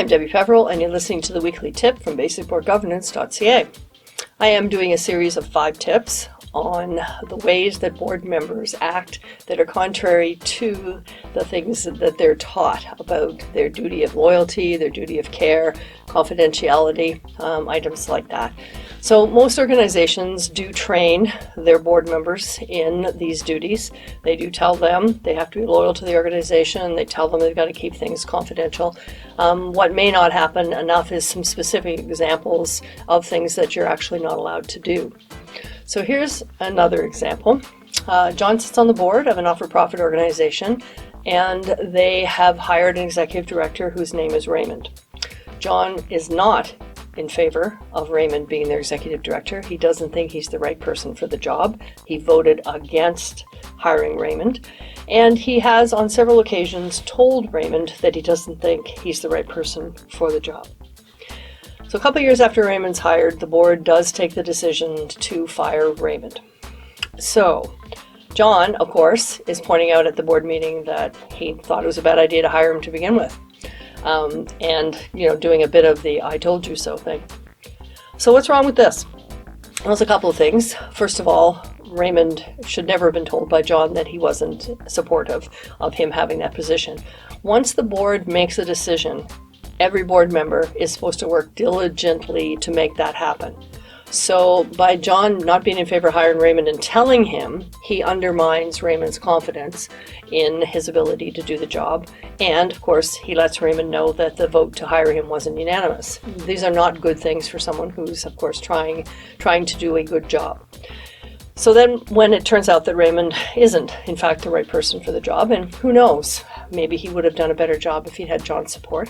I'm Debbie Peverill, and you're listening to the weekly tip from basicboardgovernance.ca. I am doing a series of 5 tips on the ways that board members act that are contrary to the things that they're taught about their duty of loyalty, their duty of care, confidentiality, items like that. So most organizations do train their board members in these duties. They do tell them they have to be loyal to the organization. They tell them they've got to keep things confidential. What may not happen enough is some specific examples of things that you're actually not allowed to do. So here's another example. John sits on the board of a not-for-profit organization, and they have hired an executive director whose name is Raymond. John is not in favor of Raymond being their executive director. He doesn't think he's the right person for the job. He voted against hiring Raymond, and he has on several occasions told Raymond that he doesn't think he's the right person for the job. So a couple years after Raymond's hired, the board does take the decision to fire Raymond. So John, of course, is pointing out at the board meeting that he thought it was a bad idea to hire him to begin with. And doing a bit of the I told you so thing. So what's wrong with this? Well, there's a couple of things. First of all, Raymond should never have been told by John that he wasn't supportive of him having that position. Once the board makes a decision, every board member is supposed to work diligently to make that happen. So by John not being in favor of hiring Raymond and telling him, he undermines Raymond's confidence in his ability to do the job. And of course, he lets Raymond know that the vote to hire him wasn't unanimous. These are not good things for someone who's, of course, trying to do a good job. So then when it turns out that Raymond isn't, in fact, the right person for the job, and who knows, maybe he would have done a better job if he'd had John's support,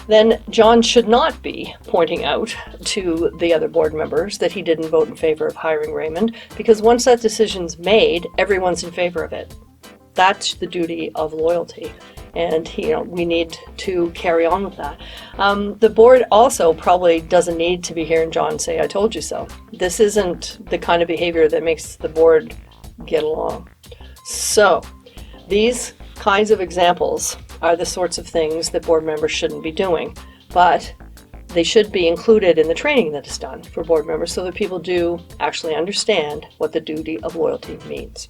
then John should not be pointing out to the other board members that he didn't vote in favor of hiring Raymond, because once that decision's made, everyone's in favor of it. That's the duty of loyalty. And, we need to carry on with that. The board also probably doesn't need to be hearing John say, I told you so. This isn't the kind of behavior that makes the board get along. So these kinds of examples are the sorts of things that board members shouldn't be doing, but they should be included in the training that is done for board members so that people do actually understand what the duty of loyalty means.